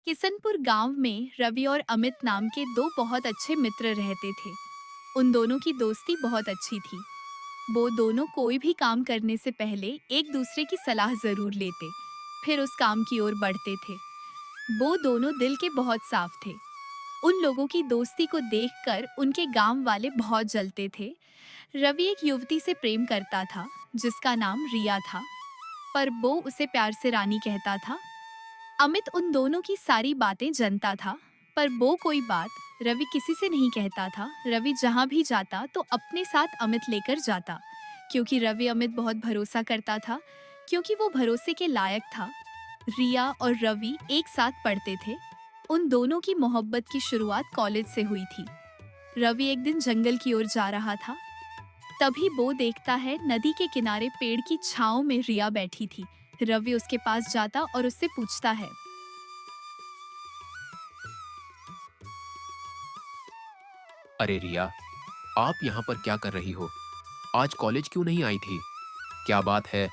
किशनपुर गांव में रवि और अमित नाम के दो बहुत अच्छे मित्र रहते थे। उन दोनों की दोस्ती बहुत अच्छी थी। वो दोनों कोई भी काम करने से पहले एक दूसरे की सलाह जरूर लेते, फिर उस काम की ओर बढ़ते थे। वो दोनों दिल के बहुत साफ थे। उन लोगों की दोस्ती को देखकर उनके गांव वाले बहुत जलते थे। रवि एक युवती से प्रेम करता था जिसका नाम रिया था, पर वो उसे प्यार से रानी कहता था। अमित उन दोनों की सारी बातें जानता था, पर वो कोई बात रवि किसी से नहीं कहता था। रवि जहाँ भी जाता तो अपने साथ अमित लेकर जाता, क्योंकि रवि अमित बहुत भरोसा करता था, क्योंकि वो भरोसे के लायक था। रिया और रवि एक साथ पढ़ते थे। उन दोनों की मोहब्बत की शुरुआत कॉलेज से हुई थी। रवि एक दिन जंगल की ओर जा रहा था, तभी वो देखता है नदी के किनारे पेड़ की छांव में रिया बैठी थी। रवि उसके पास जाता और उससे पूछता है। अरे रिया, आप यहाँ पर क्या कर रही हो? आज कॉलेज क्यों नहीं आई थी? क्या बात है?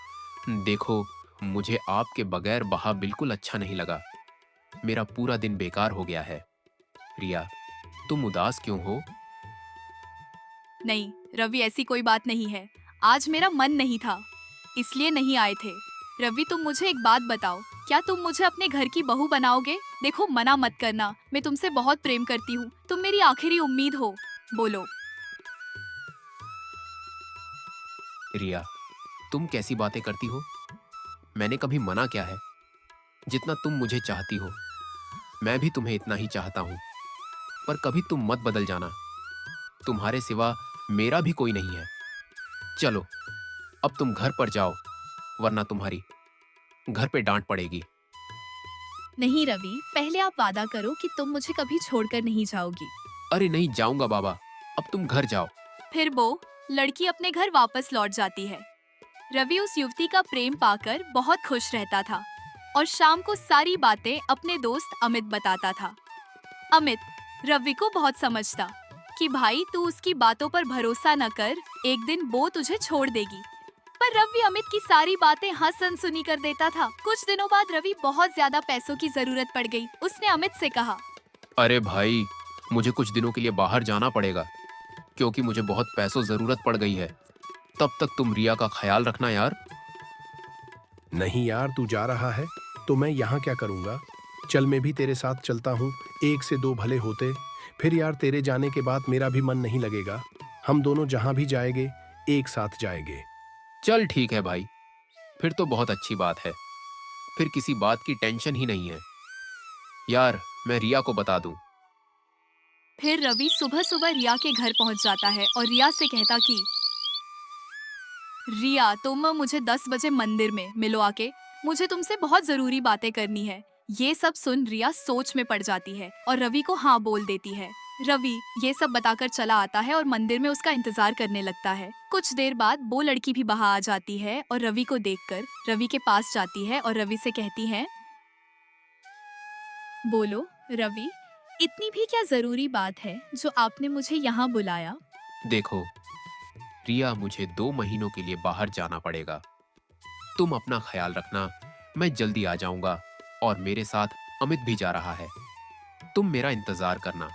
देखो, मुझे आपके बगैर वहाँ बिल्कुल अच्छा नहीं लगा। मेरा पूरा दिन बेकार हो गया है। रिया, तुम उदास क्यों हो? नहीं रवि, ऐसी कोई बात नहीं है। आज मेरा मन नहीं था, इसलिए नहीं आए थे। रवि, तुम मुझे एक बात बताओ, क्या तुम मुझे अपने घर की बहू बनाओगे? देखो, मना मत करना, मैं तुमसे बहुत प्रेम करती हूँ। तुम मेरी आखिरी उम्मीद हो। बोलो। रिया, तुम कैसी बातें करती हो? मैंने कभी मना क्या है? जितना तुम मुझे चाहती हो, मैं भी तुम्हें इतना ही चाहता हूँ। पर कभी तुम मत बदल जाना। तुम्हारे सिवा मेरा भी कोई नहीं है। चलो, अब तुम घर पर जाओ, वरना तुम्हारी घर पे डांट पड़ेगी। नहीं रवि, पहले आप वादा करो कि तुम मुझे कभी छोड़कर नहीं जाओगी। अरे नहीं जाऊंगा बाबा, अब तुम घर जाओ। फिर वो लड़की अपने घर वापस लौट जाती है। रवि उस युवती का प्रेम पाकर बहुत खुश रहता था और शाम को सारी बातें अपने दोस्त अमित बताता था। अमित रवि को बहुत समझता कि भाई, तू उसकी बातों पर भरोसा न कर, एक दिन वो तुझे छोड़ देगी। पर रवि अमित की सारी बातें हंस सुनी कर देता था। कुछ दिनों बाद रवि बहुत ज्यादा पैसों की जरूरत पड़ गई। उसने अमित से कहा। अरे भाई, मुझे कुछ दिनों के लिए बाहर जाना पड़ेगा, क्योंकि मुझे बहुत पैसों जरूरत पड़ गई है। तब तक तुम रिया का ख्याल रखना यार। नहीं यार, तू जा रहा है तो मैं यहाँ क्या करूँगा? चल, मैं भी तेरे साथ चलता हूँ। एक से दो भले होते। फिर यार, तेरे जाने के बाद मेरा भी मन नहीं लगेगा। हम दोनों जहाँ भी जाएंगे एक साथ जाएंगे। चल ठीक है भाई, फिर तो बहुत अच्छी बात है। फिर किसी बात की टेंशन ही नहीं है। यार, मैं रिया को बता दूं। फिर रवि सुबह सुबह रिया के घर पहुंच जाता है और रिया से कहता कि रिया, तुम मुझे 10 बजे मंदिर में मिलो आके। मुझे तुमसे बहुत जरूरी बातें करनी है। ये सब सुन रिया सोच में पड़ जाती है और रवि को हाँ बोल देती है। रवि ये सब बताकर चला आता है और मंदिर में उसका इंतजार करने लगता है। कुछ देर बाद वो लड़की भी बाहर आ जाती है और रवि को देखकर रवि के पास जाती है और रवि से कहती है। बोलो रवि, इतनी भी क्या जरूरी बात है जो आपने मुझे यहाँ बुलाया? देखो रिया, मुझे 2 महीनों के लिए बाहर जाना पड़ेगा। तुम अपना ख्याल रखना, मैं जल्दी आ जाऊंगा। और मेरे साथ अमित भी जा रहा है। तुम मेरा इंतजार करना।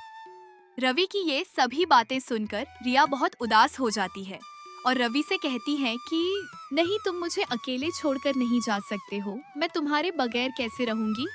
रवि की ये सभी बातें सुनकर रिया बहुत उदास हो जाती है और रवि से कहती है कि नहीं, तुम मुझे अकेले छोड़कर नहीं जा सकते हो। मैं तुम्हारे बगैर कैसे रहूंगी?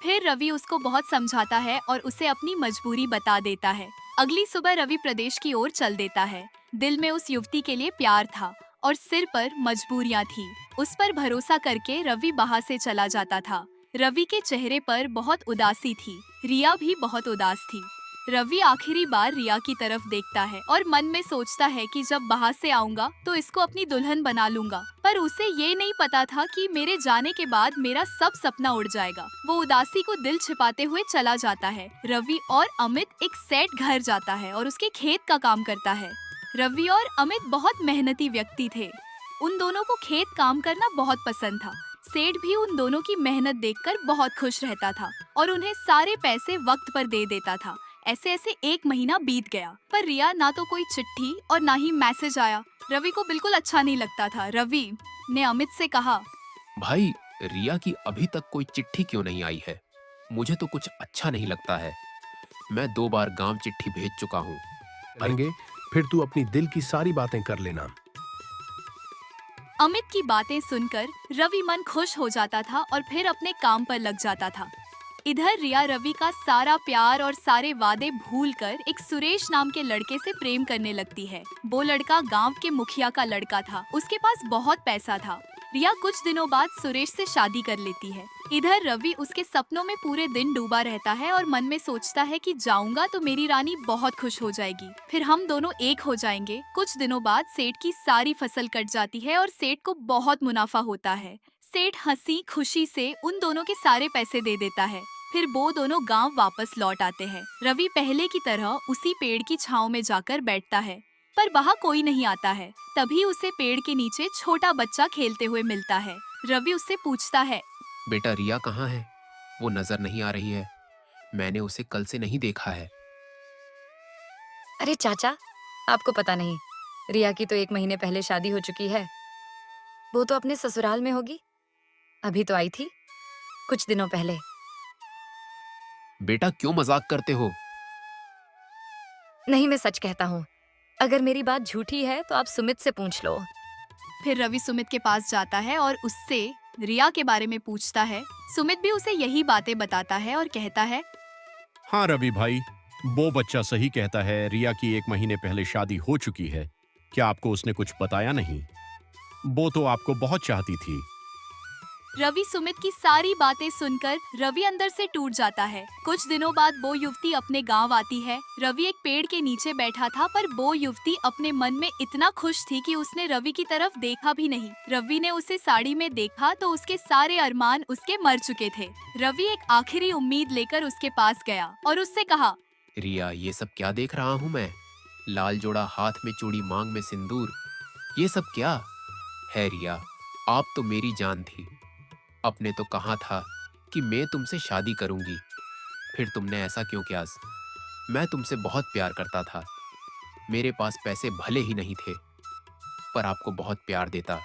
फिर रवि उसको बहुत समझाता है और उसे अपनी मजबूरी बता देता है। अगली सुबह रवि प्रदेश की ओर चल देता है। दिल में उस युवती के लिए प्यार था और सिर पर मजबूरियां थी। उस पर भरोसा करके रवि बाहर से चला जाता था। रवि के चेहरे पर बहुत उदासी थी। रिया भी बहुत उदास थी। रवि आखिरी बार रिया की तरफ देखता है और मन में सोचता है कि जब बाहर से आऊंगा तो इसको अपनी दुल्हन बना लूंगा। पर उसे ये नहीं पता था कि मेरे जाने के बाद मेरा सब सपना उड़ जाएगा। वो उदासी को दिल छिपाते हुए चला जाता है। रवि और अमित एक सेठ घर जाता है और उसके खेत का काम करता है। रवि और अमित बहुत मेहनती व्यक्ति थे। उन दोनों को खेत काम करना बहुत पसंद था। सेठ भी उन दोनों की मेहनत देखकर बहुत खुश रहता था और उन्हें सारे पैसे वक्त पर दे देता था। ऐसे ऐसे 1 महीना बीत गया, पर रिया ना तो कोई चिट्ठी और ना ही मैसेज आया। रवि को बिल्कुल अच्छा नहीं लगता था। रवि ने अमित से कहा। भाई, रिया की अभी तक कोई चिट्ठी क्यों नहीं आई है? मुझे तो कुछ अच्छा नहीं लगता है। मैं 2 बार गांव चिट्ठी भेज चुका हूँ। चलेंगे, फिर तू अपनी दिल की सारी बातें कर लेना। अमित की बातें सुनकर रवि मन खुश हो जाता था और फिर अपने काम पर लग जाता था। इधर रिया रवि का सारा प्यार और सारे वादे भूलकर एक सुरेश नाम के लड़के से प्रेम करने लगती है। वो लड़का गांव के मुखिया का लड़का था, उसके पास बहुत पैसा था। रिया कुछ दिनों बाद सुरेश से शादी कर लेती है। इधर रवि उसके सपनों में पूरे दिन डूबा रहता है और मन में सोचता है कि जाऊंगा तो मेरी रानी बहुत खुश हो जाएगी, फिर हम दोनों एक हो जाएंगे। कुछ दिनों बाद सेठ की सारी फसल कट जाती है और सेठ को बहुत मुनाफा होता है। सेठ हंसी खुशी से उन दोनों के सारे पैसे दे देता है। फिर वो दोनों गांव वापस लौट आते हैं। रवि पहले की तरह उसी पेड़ की छांव में जाकर बैठता है, पर वहाँ कोई नहीं आता है। तभी उसे पेड़ के नीचे छोटा बच्चा खेलते हुए मिलता है। रवि उससे पूछता है, बेटा रिया कहाँ है? वो नजर नहीं आ रही है। मैंने उसे कल से नहीं देखा है। अरे चाचा, आपको पता नहीं, रिया की तो 1 महीने पहले शादी हो चुकी है। वो तो अपने ससुराल में होगी। अभी तो आई थी कुछ दिनों पहले। बेटा क्यों मजाक करते हो? नहीं, मैं सच कहता हूँ। अगर मेरी बात झूठी है तो आप सुमित से पूछ लो। फिर रवि सुमित के पास जाता है और उससे रिया के बारे में पूछता है। सुमित भी उसे यही बातें बताता है और कहता है, हाँ रवि भाई, वो बच्चा सही कहता है। रिया की 1 महीने पहले शादी हो चुकी है। क्या आपको उसने कुछ बताया नहीं? वो तो आपको बहुत चाहती थी। रवि सुमित की सारी बातें सुनकर रवि अंदर से टूट जाता है। कुछ दिनों बाद वो युवती अपने गांव आती है। रवि एक पेड़ के नीचे बैठा था, पर वो युवती अपने मन में इतना खुश थी कि उसने रवि की तरफ देखा भी नहीं। रवि ने उसे साड़ी में देखा तो उसके सारे अरमान उसके मर चुके थे। रवि एक आखिरी उम्मीद लेकर उसके पास गया और उससे कहा, रिया, ये सब क्या देख रहा हूँ मैं? लाल जोड़ा हाथ में चूड़ी, मांग में सिंदूर, ये सब क्या है? रिया, आप तो मेरी जान थी। आपने तो कहा था कि मैं तुमसे शादी करूंगी, फिर तुमने ऐसा क्यों किया? मैं तुमसे बहुत प्यार करता था। मेरे पास पैसे भले ही नहीं थे, पर आपको बहुत प्यार देता।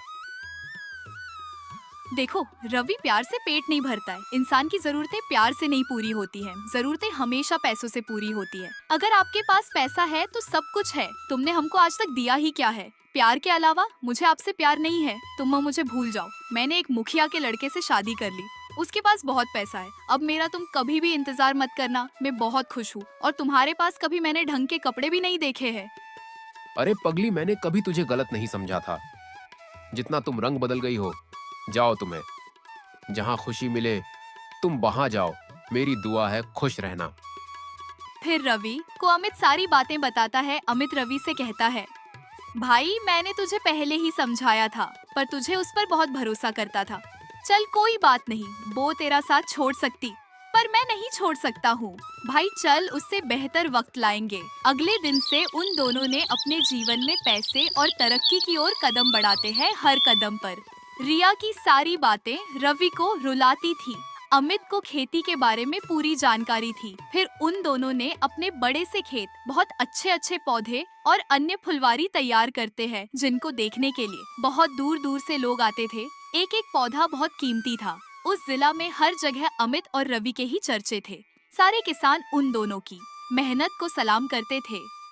देखो, रवि प्यार से पेट नहीं भरता है। इंसान की जरूरतें प्यार से नहीं पूरी होती हैं। जरूरतें हमेशा पैसों से पूरी होती है। अगर आपके पास पैसा है तो सब कुछ है। तुमने हमको आज तक दिया ही क्या है? प्यार के अलावा मुझे आपसे प्यार नहीं है। तुम मुझे भूल जाओ। मैंने एक मुखिया के लड़के से शादी कर ली, उसके पास बहुत पैसा है। अब मेरा तुम कभी भी इंतजार मत करना। मैं बहुत खुश हूँ और तुम्हारे पास कभी मैंने ढंग के कपड़े भी नहीं देखे हैं। अरे पगली, मैंने कभी तुझे गलत नहीं समझा था। जितना तुम रंग बदल गई हो, जाओ, तुम्हें जहां खुशी मिले तुम वहां जाओ। मेरी दुआ है खुश रहना। फिर रवि को अमित सारी बातें बताता है। अमित रवि से कहता है, भाई मैंने तुझे पहले ही समझाया था, पर तुझे उस पर बहुत भरोसा करता था। चल कोई बात नहीं, वो तेरा साथ छोड़ सकती, पर मैं नहीं छोड़ सकता हूँ। भाई चल, उससे बेहतर वक्त लाएंगे। अगले दिन से उन दोनों ने अपने जीवन में पैसे और तरक्की की ओर कदम बढ़ाते हैं हर कदम पर। रिया की सारी बातें रवि को रुलाती थी। अमित को खेती के बारे में पूरी जानकारी थी। फिर उन दोनों ने अपने बड़े से खेत बहुत अच्छे अच्छे पौधे और अन्य फुलवारी तैयार करते हैं, जिनको देखने के लिए बहुत दूर दूर से लोग आते थे। एक एक पौधा बहुत कीमती था। उस जिला में हर जगह अमित और रवि के ही चर्चे थे। सारे किसान उन दोनों की मेहनत को सलाम करते थे।